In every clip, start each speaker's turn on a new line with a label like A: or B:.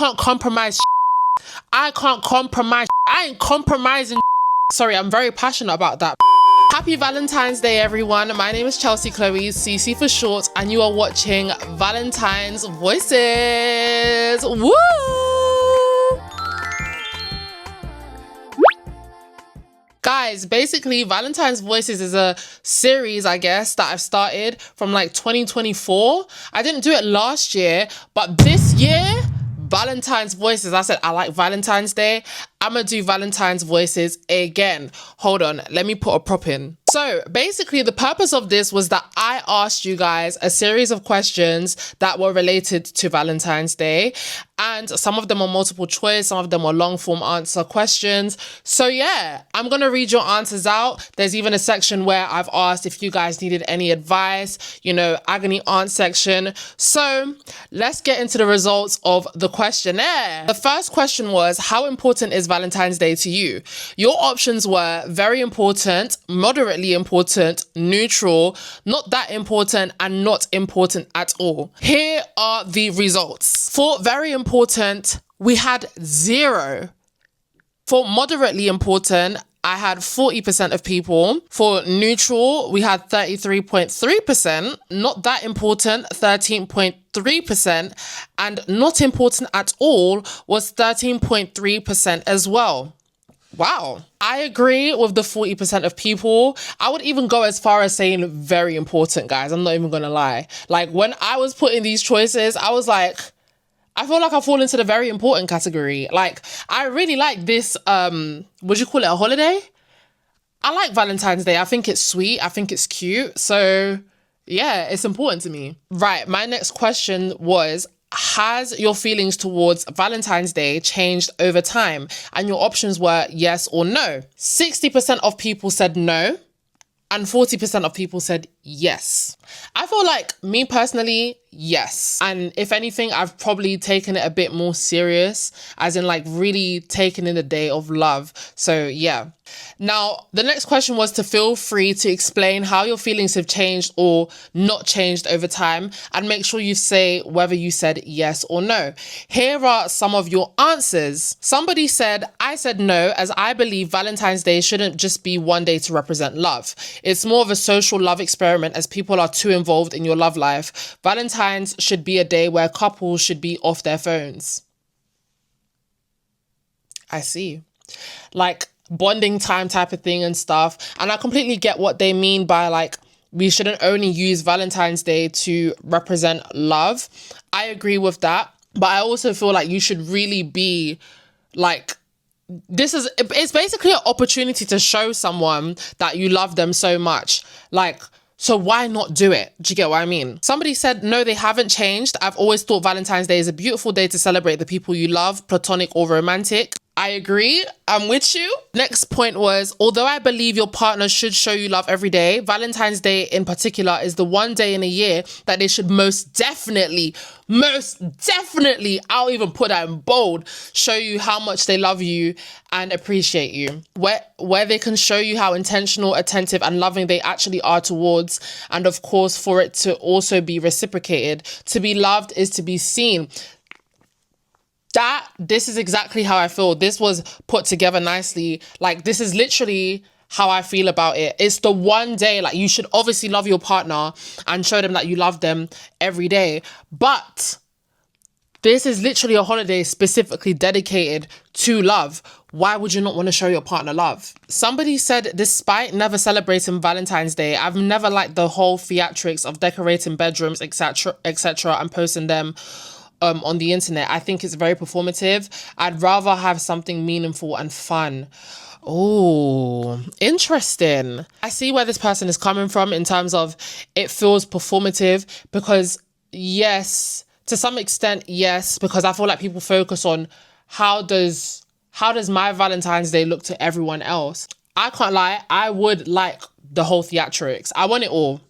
A: can't compromise. I can't compromise. I ain't compromising. Sorry, I'm very passionate about that. Happy Valentine's Day, everyone. My name is Chelsea Chloe, CC for short, and you are watching Valentine's Voices. Woo! Guys, basically, Valentine's Voices is a series, I guess, that I've started from like 2024. I didn't do it last year, but this year, Valentine's Voices. I said, I like Valentine's Day. I'm gonna do Valentine's Voices again. Hold on, let me put a prop in. So basically the purpose of this was that I asked you guys a series of questions that were related to Valentine's Day. And some of them are multiple choice, some of them are long form answer questions. So yeah, I'm gonna read your answers out. There's even a section where I've asked if you guys needed any advice, you know, agony aunt section. So let's get into the results of the questionnaire. The first question was, how important is Valentine's Day to you? Your options were very important, moderately important, neutral, not that important, and not important at all. Here are the results. For very important, we had 0. For moderately important, I had 40% of people. For neutral, we had 33.3%. Not that important, 13.3%. And not important at all was 13.3% as well. Wow. I agree with the 40% of people. I would even go as far as saying very important, guys. I'm not even going to lie. Like, when I was putting these choices, I was like, I feel like I fall into the very important category. Like, I really like this, would you call it a holiday? I like Valentine's Day. I think it's sweet. I think it's cute. So yeah, it's important to me. Right. My next question was, has your feelings towards Valentine's Day changed over time? And your options were yes or no. 60% of people said no. And 40% of people said yes. I feel like, me personally, yes. And if anything, I've probably taken it a bit more serious, as in like really taken in the day of love. So yeah. Now, the next question was to feel free to explain how your feelings have changed or not changed over time, and make sure you say whether you said yes or no. Here are some of your answers. Somebody said, I said no, as I believe Valentine's Day shouldn't just be one day to represent love. It's more of a social love experiment, as people are too involved in your love life. Valentine's should be a day where couples should be off their phones. I see. Like, bonding time type of thing and stuff. And I completely get what they mean by like, we shouldn't only use Valentine's Day to represent love. I agree with that. But I also feel like you should really be like, it's basically an opportunity to show someone that you love them so much. Like, so why not do it? Do you get what I mean? Somebody said, no, they haven't changed. I've always thought Valentine's Day is a beautiful day to celebrate the people you love, platonic or romantic. I agree. I'm with you. Next point was, although I believe your partner should show you love every day, Valentine's Day in particular is the one day in a year that they should most definitely, I'll even put that in bold, show you how much they love you and appreciate you. Where they can show you how intentional, attentive, and loving they actually are towards, and of course, for it to also be reciprocated. To be loved is to be seen. This is exactly how I feel. This was put together nicely. Like, this is literally how I feel about it. It's the one day, like, you should obviously love your partner and show them that you love them every day. But this is literally a holiday specifically dedicated to love. Why would you not want to show your partner love? Somebody said, despite never celebrating Valentine's Day, I've never liked the whole theatrics of decorating bedrooms, etc., and posting them on the internet. I think it's very performative. I'd rather have something meaningful and fun. Oh, interesting. I see where this person is coming from in terms of it feels performative, because yes, to some extent, yes, because I feel like people focus on how does my Valentine's Day look to everyone else. I can't lie, I would like the whole theatrics. I want it all.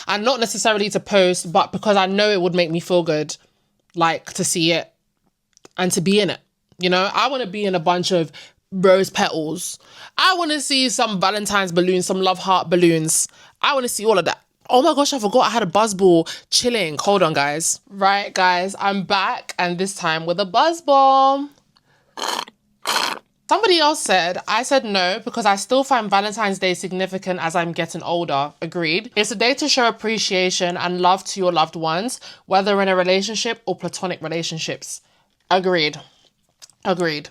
A: And not necessarily to post, but because I know it would make me feel good. Like, to see it and to be in it. You know, I want to be in a bunch of rose petals. I want to see some Valentine's balloons, some love heart balloons. I want to see all of that. Oh my gosh, I forgot I had a buzzball chilling. Hold on, guys. Right, guys, I'm back, and this time with a buzzball. Somebody else said, I said no because I still find Valentine's Day significant as I'm getting older. Agreed. It's a day to show appreciation and love to your loved ones, whether in a relationship or platonic relationships. Agreed. Agreed.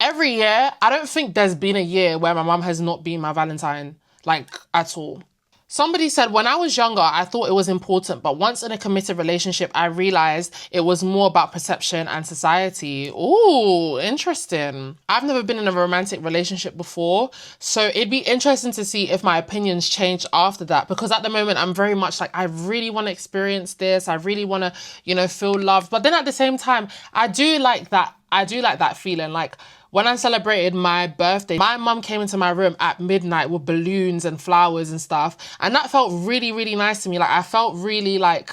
A: Every year, I don't think there's been a year where my mum has not been my Valentine, like, at all. Somebody said, when I was younger, I thought it was important, but once in a committed relationship, I realized it was more about perception and society. Ooh, interesting. I've never been in a romantic relationship before, so it'd be interesting to see if my opinions changed after that, because at the moment, I'm very much like, I really want to experience this. I really want to, you know, feel loved. But then at the same time, I do like that feeling. Like, when I celebrated my birthday, my mum came into my room at midnight with balloons and flowers and stuff. And that felt really, really nice to me. Like, I felt really like,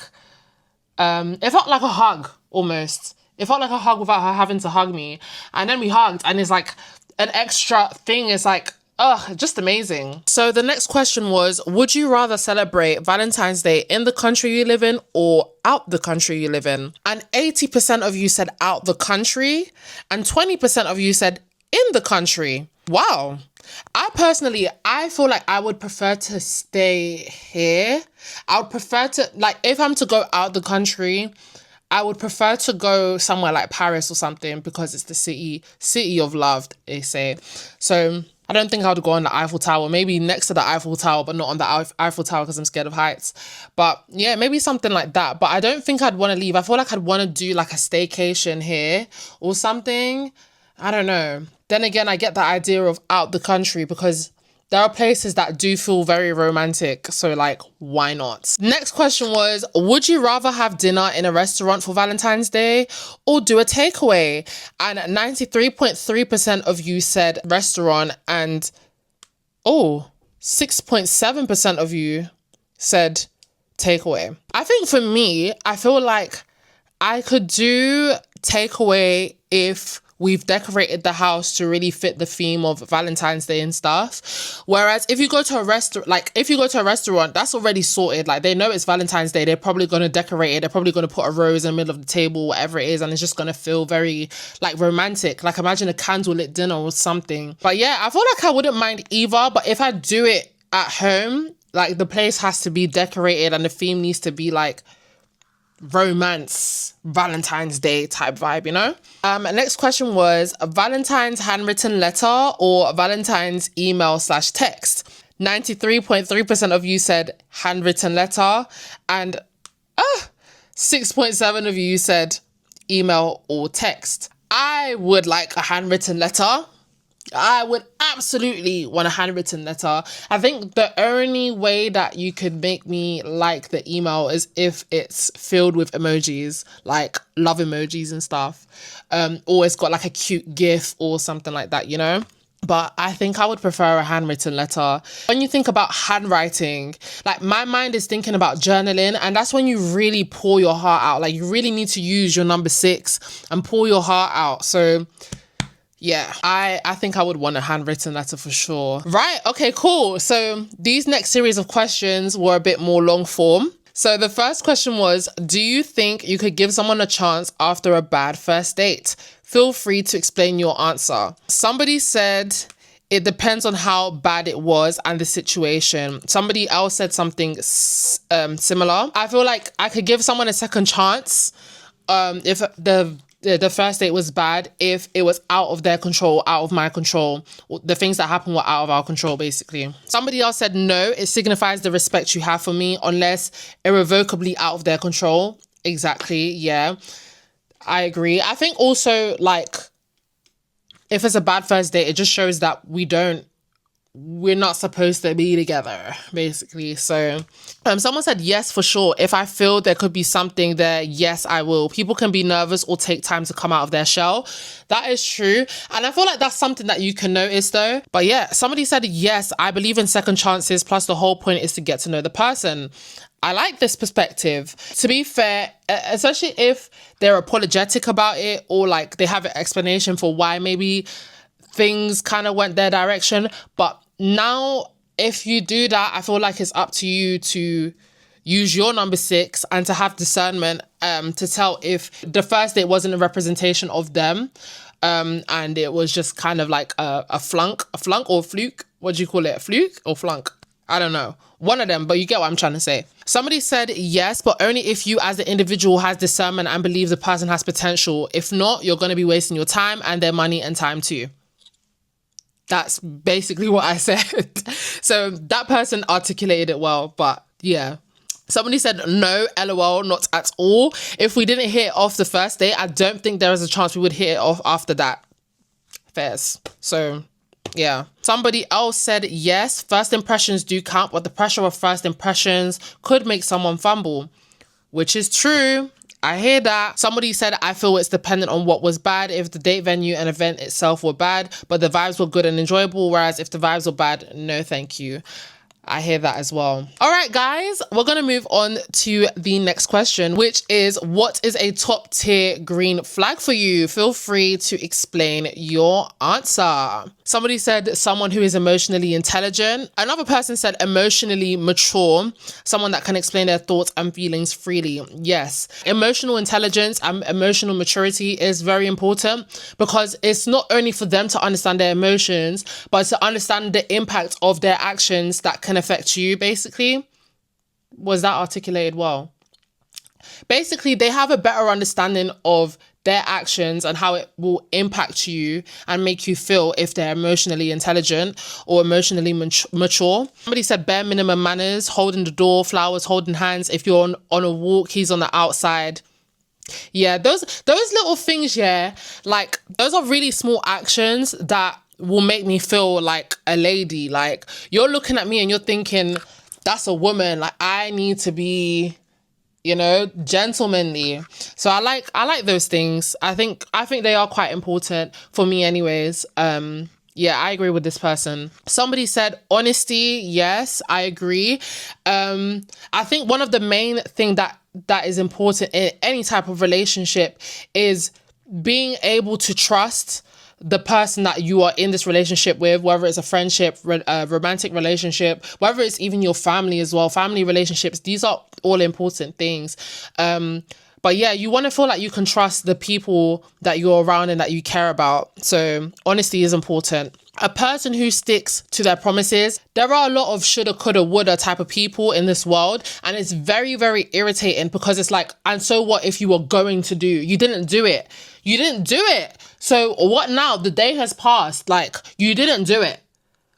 A: it felt like a hug almost. It felt like a hug without her having to hug me. And then we hugged, and it's like an extra thing. It's like, ugh, just amazing. So the next question was, would you rather celebrate Valentine's Day in the country you live in or out the country you live in? And 80% of you said out the country, and 20% of you said in the country. Wow. I feel like I would prefer to stay here. I would prefer to, like, if I'm to go out the country, I would prefer to go somewhere like Paris or something, because it's the city of love, they say. So I don't think I would go on the Eiffel Tower. Maybe next to the Eiffel Tower, but not on the Eiffel Tower because I'm scared of heights. But yeah, maybe something like that. But I don't think I'd want to leave. I feel like I'd want to do like a staycation here or something. I don't know. Then again, I get the idea of out the country because there are places that do feel very romantic. So like, why not? Next question was, would you rather have dinner in a restaurant for Valentine's Day or do a takeaway? And 93.3% of you said restaurant, and 6.7% of you said takeaway. I think for me, I feel like I could do takeaway if we've decorated the house to really fit the theme of Valentine's Day and stuff. Whereas if you go to a restaurant, that's already sorted. Like, they know it's Valentine's Day. They're probably going to decorate it. They're probably going to put a rose in the middle of the table, whatever it is. And it's just going to feel very like romantic. Like, imagine a candlelit dinner or something. But yeah, I feel like I wouldn't mind either. But if I do it at home, like, the place has to be decorated and the theme needs to be like romance, Valentine's Day type vibe, you know? Next question was a Valentine's handwritten letter or Valentine's email/text. 93.3% of you said handwritten letter, and 6.7% of you said email or text. I would like a handwritten letter. I would absolutely want a handwritten letter. I think the only way that you could make me like the email is if it's filled with emojis, like love emojis and stuff. Or it's got like a cute GIF or something like that, you know? But I think I would prefer a handwritten letter. When you think about handwriting, like, my mind is thinking about journaling, and that's when you really pour your heart out. Like, you really need to use your number 6 and pour your heart out. So yeah, I think I would want a handwritten letter for sure. Right, okay, cool. So these next series of questions were a bit more long form. So the first question was, do you think you could give someone a chance after a bad first date? Feel free to explain your answer. Somebody said it depends on how bad it was and the situation. Somebody else said something similar. I feel like I could give someone a second chance if the first date was bad, if it was out of their control, out of my control. The things that happened were out of our control, basically. Somebody else said, no, it signifies the respect you have for me unless irrevocably out of their control. Exactly, yeah. I agree. I think also, like, if it's a bad first date, it just shows that we're not supposed to be together, basically. So someone said yes, for sure. If I feel there could be something there, yes, I will. People can be nervous or take time to come out of their shell. That is true. And I feel like that's something that you can notice though. But yeah, somebody said yes, I believe in second chances. Plus the whole point is to get to know the person. I like this perspective. To be fair, especially if they're apologetic about it or like they have an explanation for why maybe things kind of went their direction. But now, if you do that, I feel like it's up to you to use your number 6 and to have discernment to tell if the first date wasn't a representation of them and it was just kind of like a flunk or fluke. What do you call it? Fluke or flunk? I don't know. One of them, but you get what I'm trying to say. Somebody said yes, but only if you as the individual has discernment and believe the person has potential. If not, you're going to be wasting your time and their money and time too. That's basically what I said. So that person articulated it well, but yeah. Somebody said no, LOL, not at all. If we didn't hit it off the first day, I don't think there is a chance we would hit it off after that. Fairs. So yeah. Somebody else said yes, first impressions do count, but the pressure of first impressions could make someone fumble, which is true. I hear that. Somebody said, I feel it's dependent on what was bad. If the date venue and event itself were bad, but the vibes were good and enjoyable, whereas if the vibes were bad, no thank you. I hear that as well. All right, guys, we're going to move on to the next question, which is, what is a top tier green flag for you? Feel free to explain your answer. Somebody said someone who is emotionally intelligent. Another person said emotionally mature, someone that can explain their thoughts and feelings freely. Yes, emotional intelligence and emotional maturity is very important because it's not only for them to understand their emotions, but to understand the impact of their actions that can affect you, basically. Was that articulated well? Basically, they have a better understanding of their actions and how it will impact you and make you feel if they're emotionally intelligent or emotionally mature. Somebody said bare minimum manners, holding the door, flowers, holding hands. If you're on a walk, he's on the outside. Yeah, those little things, yeah, like those are really small actions that will make me feel like a lady. Like, you're looking at me and you're thinking, that's a woman. Like, I need to be, you know, gentlemanly. So I like those things. I think they are quite important for me anyways. Yeah, I agree with this person. Somebody said honesty. Yes, I agree. I think one of the main thing that is important in any type of relationship is being able to trust the person that you are in this relationship with, whether it's a friendship, a romantic relationship, whether it's even your family as well, family relationships. These are all important things. But yeah, you want to feel like you can trust the people that you're around and that you care about. So honesty is important. A person who sticks to their promises. There are a lot of shoulda, coulda, woulda type of people in this world. And it's very, very irritating because it's like, and so what if you were going to do? You didn't do it. You didn't do it. So what now? The day has passed. Like, you didn't do it.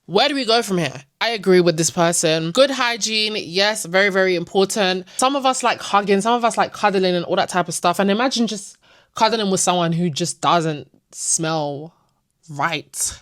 A: Where do we go from here? I agree with this person. Good hygiene, yes, very, very important. Some of us like hugging, some of us like cuddling and all that type of stuff. And imagine just cuddling with someone who just doesn't smell right.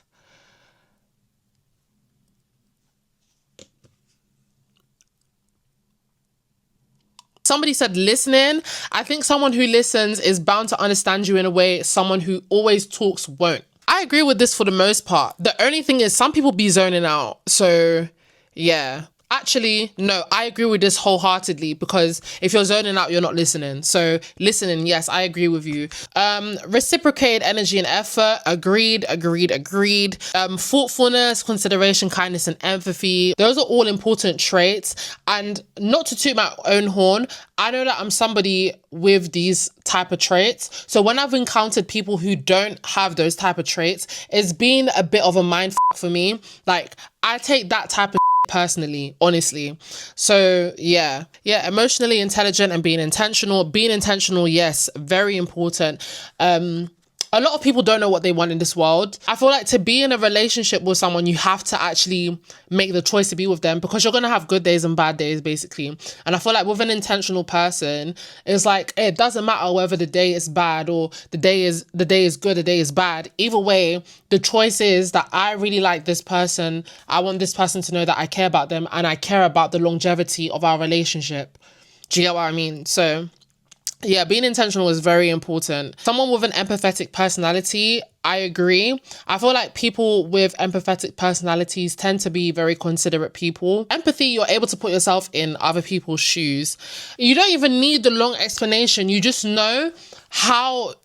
A: Somebody said listening. I think someone who listens is bound to understand you in a way someone who always talks won't. I agree with this for the most part. The only thing is some people be zoning out. So yeah. Actually, no, I agree with this wholeheartedly because if you're zoning out, you're not listening. So listening, yes, I agree with you. Reciprocated energy and effort, agreed. Thoughtfulness, consideration, kindness, and empathy. Those are all important traits. And not to toot my own horn, I know that I'm somebody with these type of traits. So when I've encountered people who don't have those type of traits, it's been a bit of a mind for me. Like, I take that type of personally, honestly. So yeah, emotionally intelligent and being intentional, yes, very important. A lot of people don't know what they want in this world. I feel like to be in a relationship with someone, you have to actually make the choice to be with them because you're going to have good days and bad days, basically. And I feel like with an intentional person, it's like, it doesn't matter whether the day is bad or the day is good, the day is bad. Either way, the choice is that I really like this person. I want this person to know that I care about them and I care about the longevity of our relationship. Do you get what I mean? So yeah, being intentional is very important. Someone with an empathetic personality, I agree. I feel like people with empathetic personalities tend to be very considerate people. Empathy, you're able to put yourself in other people's shoes. You don't even need the long explanation. You just know how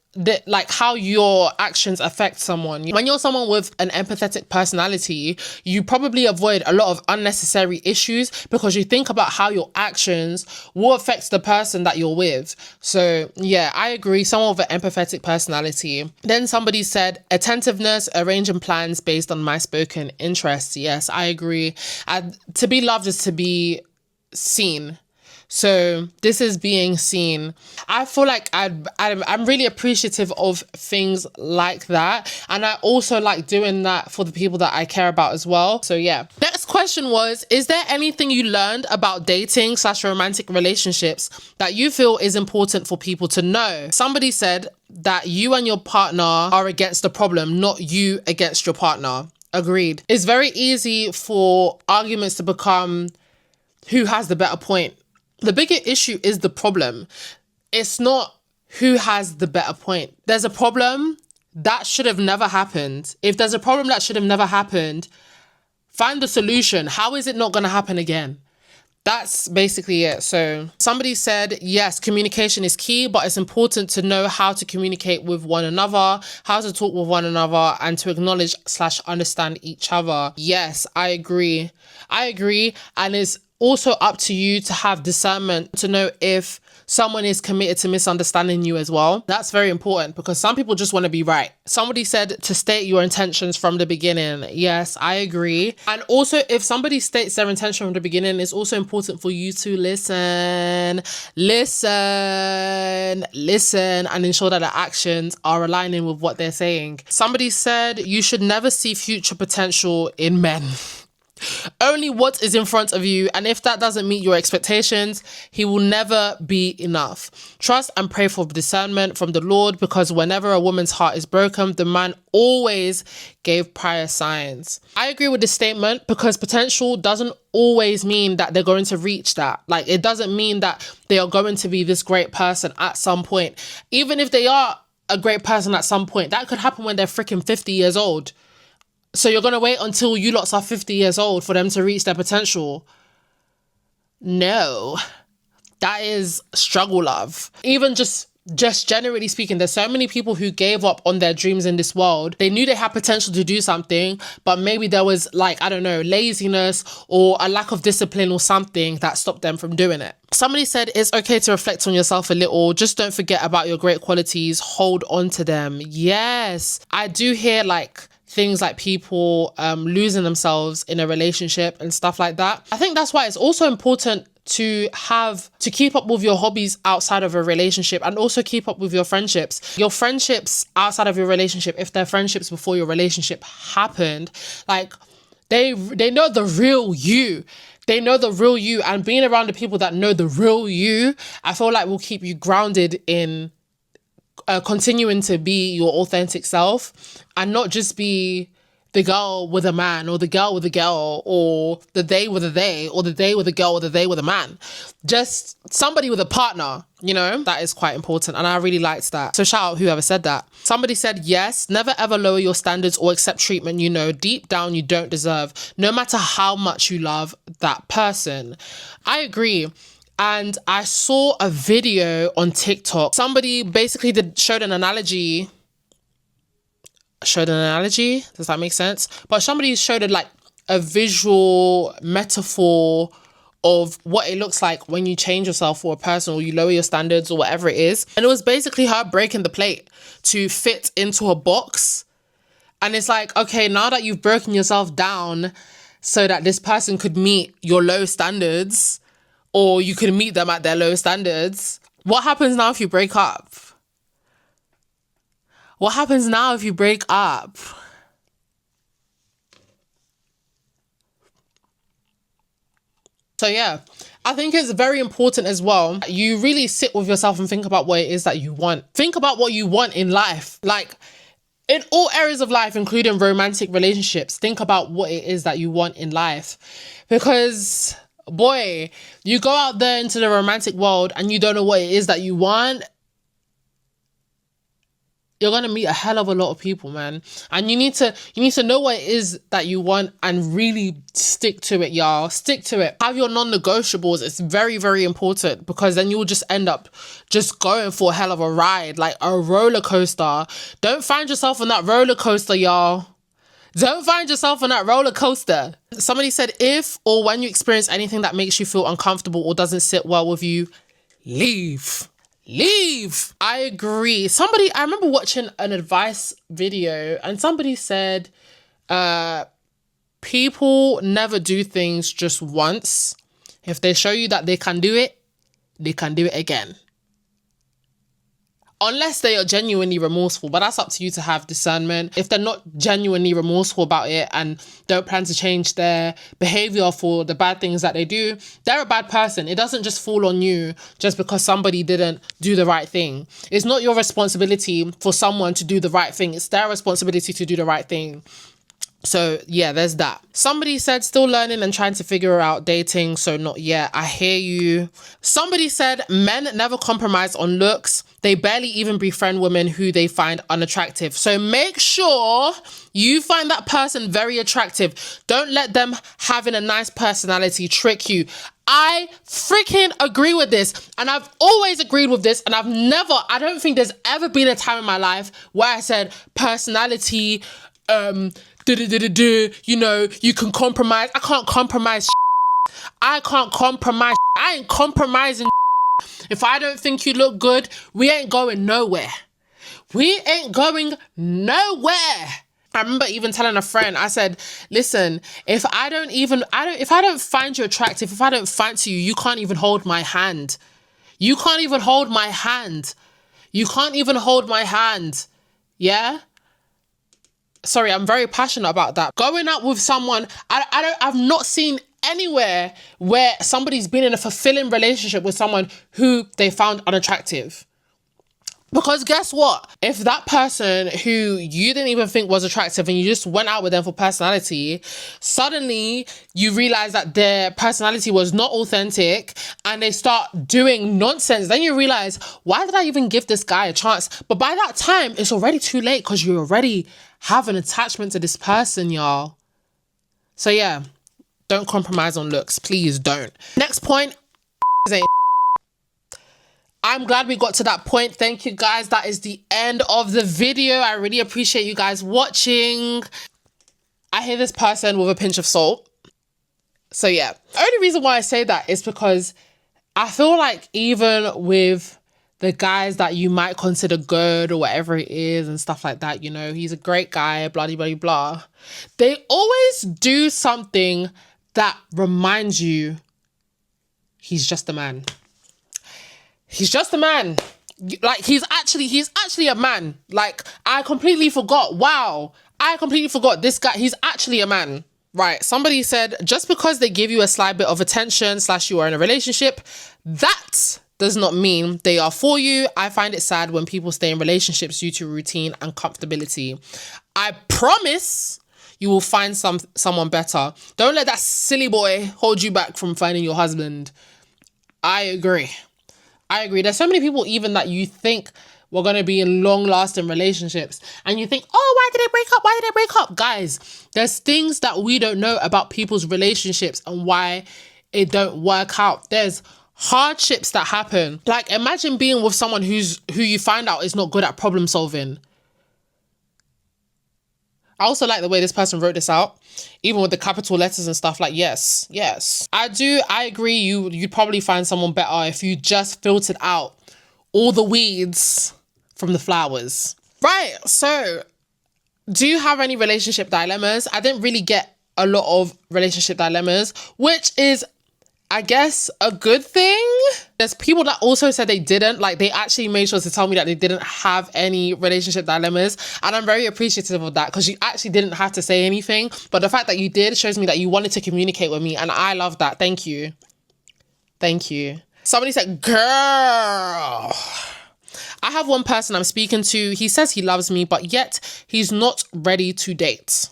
A: like how your actions affect someone. When you're someone with an empathetic personality, you probably avoid a lot of unnecessary issues because you think about how your actions will affect the person that you're with. So yeah, I agree, someone with an empathetic personality. Then somebody said attentiveness, arranging plans based on my spoken interests. Yes, I agree. And to be loved is to be seen. So this is being seen. I feel like I'm really appreciative of things like that. And I also like doing that for the people that I care about as well. So yeah. Next question was, is there anything you learned about dating / romantic relationships that you feel is important for people to know? Somebody said that you and your partner are against the problem, not you against your partner. Agreed. It's very easy for arguments to become who has the better point. The bigger issue is the problem. It's not who has the better point. There's a problem that should have never happened. If there's a problem that should have never happened, find the solution. How is it not going to happen again? That's basically it. So somebody said, yes, communication is key, but it's important to know how to communicate with one another, how to talk with one another, and to acknowledge / understand each other. Yes, I agree. And it's also up to you to have discernment to know if someone is committed to misunderstanding you as well. That's very important because some people just want to be right. Somebody said to state your intentions from the beginning. Yes, I agree. And also, if somebody states their intention from the beginning, it's also important for you to listen, and ensure that the actions are aligning with what they're saying. Somebody said you should never see future potential in men. Only what is in front of you, and if that doesn't meet your expectations, he will never be enough. Trust and pray for discernment from the Lord, because whenever a woman's heart is broken, the man always gave prior signs. I agree with this statement because potential doesn't always mean that they're going to reach that. Like, it doesn't mean that they are going to be this great person at some point. Even if they are a great person at some point, that could happen when they're freaking 50 years old. So you're going to wait until you lots are 50 years old for them to reach their potential? No. That is struggle love. Even just generally speaking, there's so many people who gave up on their dreams in this world. They knew they had potential to do something, but maybe there was, like, I don't know, laziness or a lack of discipline or something that stopped them from doing it. Somebody said it's okay to reflect on yourself a little. Just don't forget about your great qualities. Hold on to them. Yes. I do hear things like people losing themselves in a relationship and stuff like that. I think that's why it's also important to keep up with your hobbies outside of a relationship, and also keep up with your friendships. Your friendships outside of your relationship, if they're friendships before your relationship happened, they know the real you. They know the real you, and being around the people that know the real you, I feel like will keep you grounded in continuing to be your authentic self, and not just be the girl with a man, or the girl with a girl, or the they with a they, or the they with a girl, or the they with a man. Just somebody with a partner, that is quite important. And I really liked that. So shout out whoever said that. Somebody said, yes, never ever lower your standards or accept treatment deep down you don't deserve, no matter how much you love that person. I agree. And I saw a video on TikTok. Somebody basically showed an analogy. Does that make sense? But somebody showed a visual metaphor of what it looks like when you change yourself for a person, or you lower your standards, or whatever it is. And it was basically her breaking the plate to fit into a box. And it's like, okay, now that you've broken yourself down so that this person could meet your low standards, or you could meet them at their low standards, what happens now if you break up? What happens now if you break up? So yeah, I think it's very important as well. You really sit with yourself and think about what it is that you want. Think about what you want in life. In all areas of life, including romantic relationships, think about what it is that you want in life. Because, boy, you go out there into the romantic world and you don't know what it is that you want. you're gonna meet a hell of a lot of people, man. And you need to know what it is that you want and really stick to it, y'all. Stick to it. Have your non-negotiables. It's very, very important, because then you'll just end up just going for a hell of a ride, like a roller coaster. Don't find yourself on that roller coaster, y'all. Don't find yourself on that roller coaster. Somebody said, if or when you experience anything that makes you feel uncomfortable or doesn't sit well with you, leave. Leave. I agree. I remember watching an advice video and somebody said, people never do things just once. If they show you that they can do it, they can do it again. Unless they are genuinely remorseful, but that's up to you to have discernment. If they're not genuinely remorseful about it and don't plan to change their behavior for the bad things that they do, they're a bad person. It doesn't just fall on you just because somebody didn't do the right thing. It's not your responsibility for someone to do the right thing. It's their responsibility to do the right thing. So yeah, there's that. Somebody said still learning and trying to figure out dating, so not yet. I hear you. Somebody said men never compromise on looks. They barely even befriend women who they find unattractive. So make sure you find that person very attractive. Don't let them having a nice personality trick you. I freaking agree with this. And I've always agreed with this. And I don't think there's ever been a time in my life where I said personality, you know, you can compromise. I can't compromise. I can't compromise. I ain't compromising. If I don't think you look good, we ain't going nowhere. We ain't going nowhere. I remember even telling a friend, I said, listen, if I don't find you attractive, if I don't fancy you, you can't even hold my hand. You can't even hold my hand. You can't even hold my hand. Yeah? Sorry, I'm very passionate about that. Going out with someone, I've not seen anywhere where somebody's been in a fulfilling relationship with someone who they found unattractive. Because guess what? If that person who you didn't even think was attractive and you just went out with them for personality, suddenly you realize that their personality was not authentic and they start doing nonsense, then you realize, why did I even give this guy a chance? But by that time, it's already too late because you already have an attachment to this person, y'all. So yeah, don't compromise on looks. Please don't. Next point, I'm glad we got to that point. Thank you guys. That is the end of the video. I really appreciate you guys watching. I hear this person with a pinch of salt. So yeah, the only reason why I say that is because I feel like even with the guys that you might consider good or whatever it is and stuff like that, you know, he's a great guy, blah, blah, blah. They always do something that reminds you he's just a man. He's just a man. Like, he's actually a man. Like, I completely forgot. Wow. I completely forgot this guy. He's actually a man. Right. Somebody said, just because they give you a slight bit of attention / you are in a relationship, that does not mean they are for you. I find it sad when people stay in relationships due to routine and comfortability. I promise you will find someone better. Don't let that silly boy hold you back from finding your husband. I agree. There's so many people even that you think were going to be in long-lasting relationships and you think, oh, why did they break up? Guys, there's things that we don't know about people's relationships and why it don't work out. There's hardships that happen. Like, imagine being with someone who you find out is not good at problem solving. I also like the way this person wrote this out, even with the capital letters and stuff. Like, yes. I agree. You'd probably find someone better if you just filtered out all the weeds from the flowers. Right. So, do you have any relationship dilemmas? I didn't really get a lot of relationship dilemmas, which is, I guess, a good thing. There's people that also said they didn't. Like, they actually made sure to tell me that they didn't have any relationship dilemmas. And I'm very appreciative of that because you actually didn't have to say anything. But the fact that you did shows me that you wanted to communicate with me. And I love that. Thank you. Thank you. Somebody said, girl, I have one person I'm speaking to. He says he loves me, but yet he's not ready to date.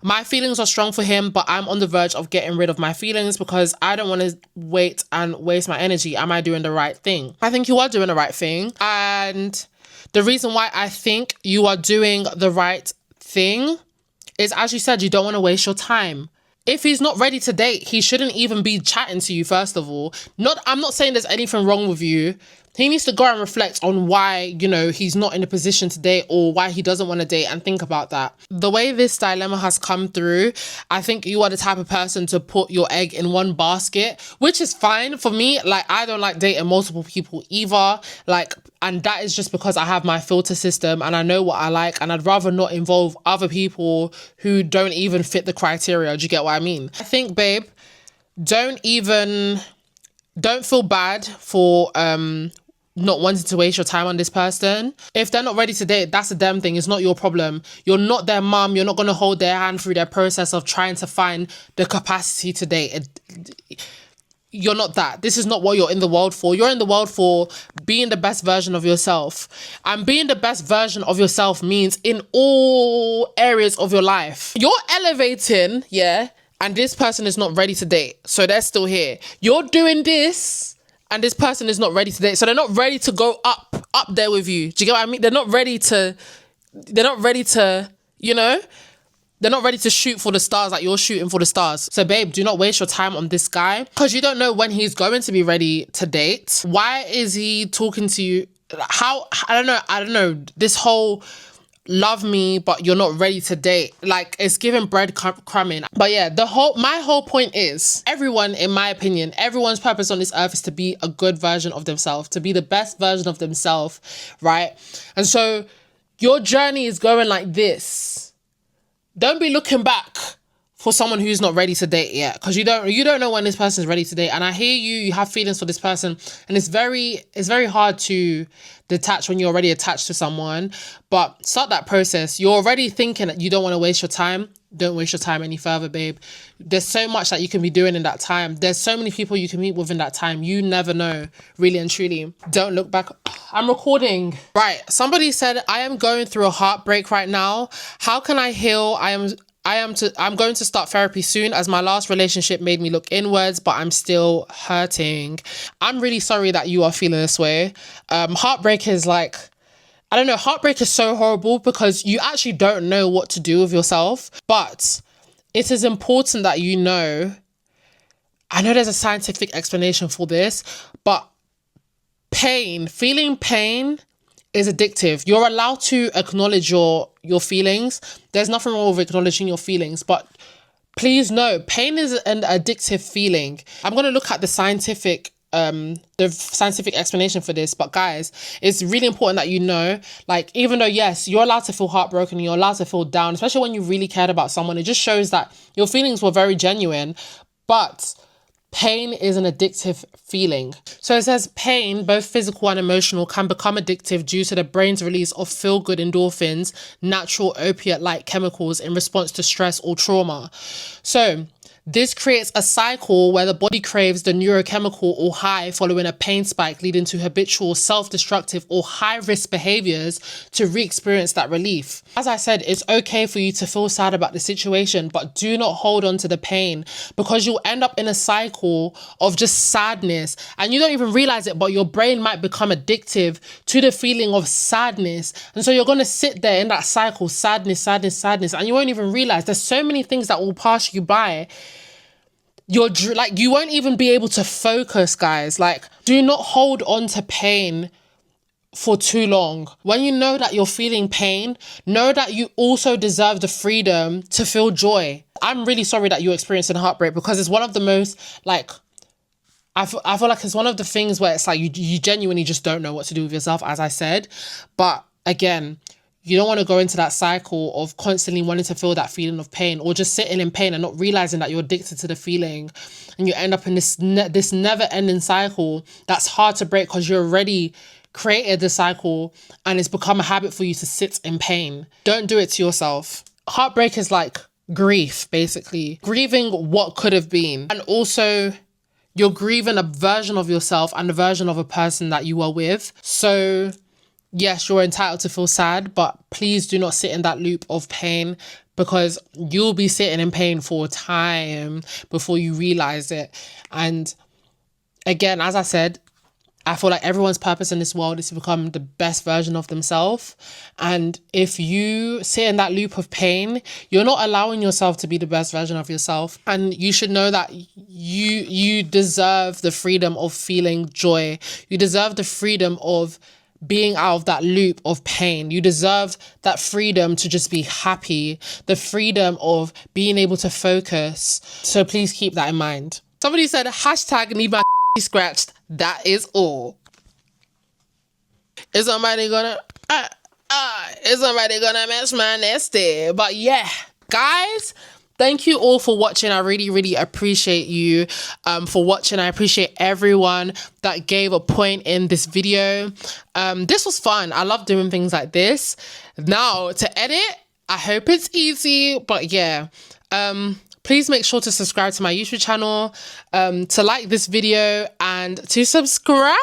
A: My feelings are strong for him, but I'm on the verge of getting rid of my feelings because I don't want to wait and waste my energy. Am I doing the right thing? I think you are doing the right thing. And the reason why I think you are doing the right thing is, as you said, you don't want to waste your time. If he's not ready to date, he shouldn't even be chatting to you, first of all. I'm not saying there's anything wrong with you. He needs to go and reflect on why, he's not in a position to date or why he doesn't want to date, and think about that. The way this dilemma has come through, I think you are the type of person to put your egg in one basket, which is fine. For me, I don't like dating multiple people either. And that is just because I have my filter system and I know what I like, and I'd rather not involve other people who don't even fit the criteria. Do you get what I mean? I think, babe, don't feel bad for not wanting to waste your time on this person. If they're not ready to date, that's a them thing. It's not your problem. You're not their mum. You're not going to hold their hand through their process of trying to find the capacity to date. You're not that. This is not what you're in the world for. You're in the world for being the best version of yourself. And being the best version of yourself means in all areas of your life. You're elevating, yeah, and this person is not ready to date. So they're still here. You're doing this, and this person is not ready to date. So they're not ready to go up there with you. Do you get what I mean? They're not ready to, they're not ready to shoot for the stars like you're shooting for the stars. So babe, do not waste your time on this guy, because you don't know when he's going to be ready to date. Why is he talking to you? I don't know. This whole love me, but you're not ready to date. It's giving bread crumbing. But yeah, my whole point is, everyone, in my opinion, everyone's purpose on this earth is to be a good version of themselves, to be the best version of themselves, right? And so your journey is going like this. Don't be looking back for someone who's not ready to date yet, because you don't know when this person is ready to date. And I hear you have feelings for this person, and it's very hard to detach when you're already attached to someone. But start that process. You're already thinking that you don't want to waste your time. Don't waste your time any further, babe. There's so much that you can be doing in that time. There's so many people you can meet with in that time. You never know, really and truly. Don't look back. I'm recording. Right. Somebody said, I am going through a heartbreak right now. How can I heal? I'm going to start therapy soon, as my last relationship made me look inwards, but I'm still hurting. I'm really sorry that you are feeling this way. Heartbreak is heartbreak is so horrible because you actually don't know what to do with yourself. But it is important that I know there's a scientific explanation for this, but feeling pain is addictive. You're allowed to acknowledge your feelings. There's nothing wrong with acknowledging your feelings, but please know, pain is an addictive feeling. I'm going to look at the scientific explanation for this, but guys, it's really important that even though, yes, you're allowed to feel heartbroken, you're allowed to feel down, especially when you really cared about someone, it just shows that your feelings were very genuine. But pain is an addictive feeling. So it says pain, both physical and emotional, can become addictive due to the brain's release of feel-good endorphins, natural opiate-like chemicals in response to stress or trauma. So this creates a cycle where the body craves the neurochemical or high following a pain spike, leading to habitual, self-destructive or high-risk behaviors to re-experience that relief. As I said, it's okay for you to feel sad about the situation, but do not hold on to the pain, because you'll end up in a cycle of just sadness and you don't even realize it, but your brain might become addictive to the feeling of sadness. And so you're going to sit there in that cycle, sadness, and you won't even realize there's so many things that will pass you by. You won't even be able to focus, guys. Do not hold on to pain for too long. When you know that you're feeling pain, know that you also deserve the freedom to feel joy. I'm really sorry that you're experiencing heartbreak, because it's one of the most, I feel like it's one of the things where it's you genuinely just don't know what to do with yourself, as I said. But again, you don't want to go into that cycle of constantly wanting to feel that feeling of pain, or just sitting in pain and not realizing that you're addicted to the feeling, and you end up in this never-ending cycle that's hard to break because you already created the cycle and it's become a habit for you to sit in pain. Don't do it to yourself. Heartbreak is like grief, basically. Grieving what could have been. And also, you're grieving a version of yourself and a version of a person that you are with. So yes, you're entitled to feel sad, but please do not sit in that loop of pain, because you'll be sitting in pain for time before you realize it. And again, as I said, I feel like everyone's purpose in this world is to become the best version of themselves. And if you sit in that loop of pain, you're not allowing yourself to be the best version of yourself. And you should know that you deserve the freedom of feeling joy. You deserve the freedom of being out of that loop of pain. You deserve that freedom to just be happy, the freedom of being able to focus. So please keep that in mind. Somebody said, hashtag need my scratched. That is all. Is somebody gonna match my nasty? But yeah, guys, thank you all for watching. I really appreciate you for watching. I appreciate everyone that gave a point in this video. This was fun. I love doing things like this. Now to edit, I hope it's easy, but yeah. Please make sure to subscribe to my YouTube channel, to like this video and to subscribe.